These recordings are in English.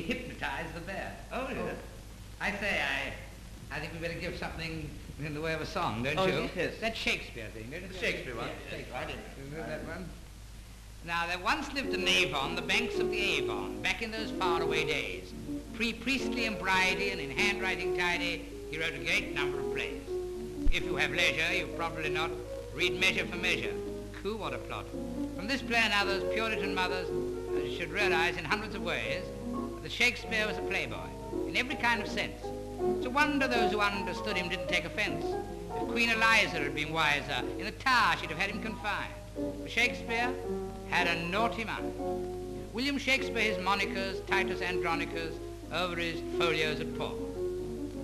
he hypnotized the bear. Oh, yes. I say, I think we better give something in the way of a song, don't you? Yes. That Shakespeare thing, don't you? The Shakespeare one. Yes, Yes, I didn't. You heard that one? Now, there once lived an Avon, the banks of the Avon, back in those faraway days. Pre-priestly and bridey and in handwriting tidy, he wrote a great number of plays. If you have leisure, you probably not read Measure for Measure. Coo, what a plot. From this play and others, Puritan mothers should realize in hundreds of ways that Shakespeare was a playboy, in every kind of sense. It's a wonder those who understood him didn't take offense. If Queen Eliza had been wiser, in the Tower she'd have had him confined. But Shakespeare had a naughty mind. William Shakespeare, his monikers, Titus Andronicus, over his folios at Paul.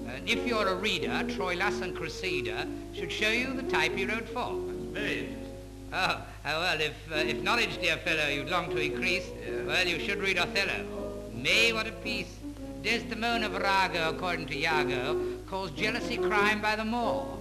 And if you're a reader, Troilus and Cressida should show you the type he wrote for. Very interesting. Oh, well, if knowledge, dear fellow, you'd long to increase, well, you should read Othello. May, what a piece. Desdemona Virago, according to Iago, calls jealousy crime by the more.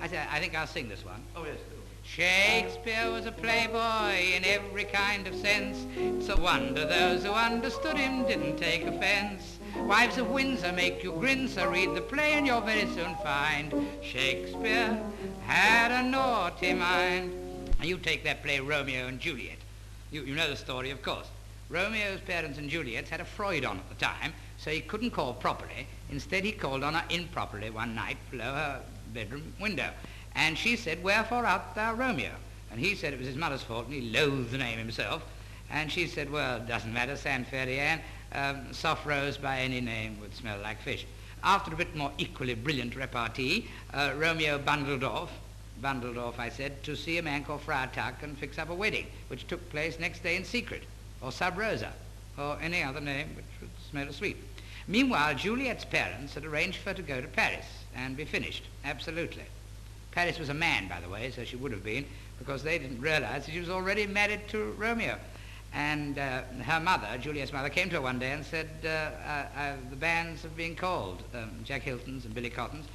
I think I'll sing this one. Oh, yes, do. Shakespeare was a playboy in every kind of sense. It's a wonder those who understood him didn't take offense. Wives of Windsor make you grin, so read the play and you'll very soon find Shakespeare had a naughty mind. Now you take that play Romeo and Juliet. You know the story, of course. Romeo's parents and Juliet's had a Freud on at the time, so he couldn't call properly. Instead, he called on her improperly one night below her bedroom window. And she said, "Wherefore art thou Romeo?" And he said it was his mother's fault, and he loathed the name himself. And she said, "Well, doesn't matter, San Ferrian. Soft rose by any name would smell like fish." After a bit more equally brilliant repartee, Romeo bundled off, I said, to see a man called Friar Tuck and fix up a wedding, which took place next day in secret, or Sub Rosa, or any other name which would smell of sweet. Meanwhile, Juliet's parents had arranged for her to go to Paris and be finished, absolutely. Paris was a man, by the way, so she would have been, because they didn't realize that she was already married to Romeo. And her mother, Juliet's mother, came to her one day and said, the bands have been called, Jack Hilton's and Billy Cotton's,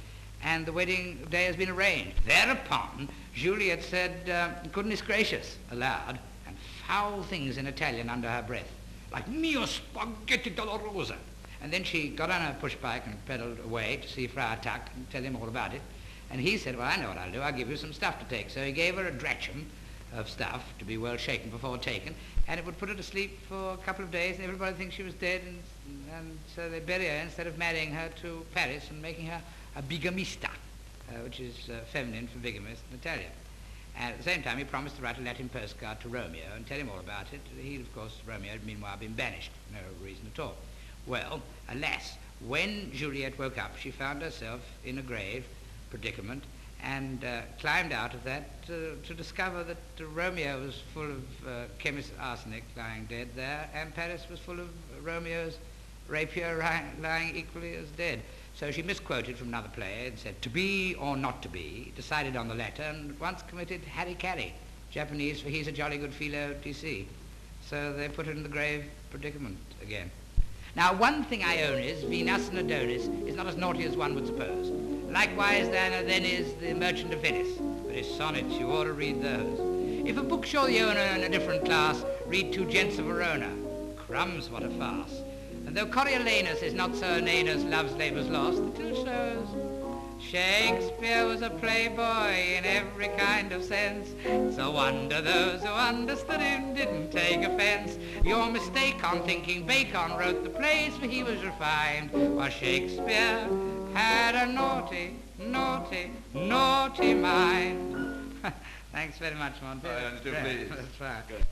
and the wedding day has been arranged. Thereupon, Juliet said, "Goodness gracious," aloud, and foul things in Italian under her breath, like "mio spaghetti dolorosa." And then she got on her push bike and pedaled away to see Friar Tuck and tell him all about it. And he said, "Well, I know what I'll do. I'll give you some stuff to take." So he gave her a drachm of stuff to be well shaken before taken, and it would put her to sleep for a couple of days, and everybody thinks she was dead, and so they bury her instead of marrying her to Paris and making her a bigamista, which is feminine for bigamist in Italian. And at the same time, he promised to write a Latin postcard to Romeo and tell him all about it. He, of course, Romeo had meanwhile been banished, no reason at all. Well, alas, when Juliet woke up, she found herself in a grave predicament, and climbed out of that to discover that Romeo was full of chemist arsenic lying dead there, and Paris was full of Romeo's rapier lying equally as dead. So she misquoted from another play and said, "To be or not to be," decided on the latter, and at once committed harikari, Japanese for "he's a jolly good philo DC." So they put her in the grave predicament again. Now, one thing I own is Venus and Adonis is not as naughty as one would suppose. Likewise, then is The Merchant of Venice, but his sonnets, you ought to read those. If a book's you're the owner in a different class, read Two Gents of Verona. Crumbs, what a farce. And though Coriolanus is not so inane as Love's Labour's Lost, the two shows. Shakespeare was a playboy in every kind of sense. It's a wonder those who understood him didn't take offense. Your mistake on thinking Bacon wrote the plays, for he was refined, while Shakespeare had a naughty, naughty, naughty mind. Thanks very much, Monte. I do, please. That's fine. Good.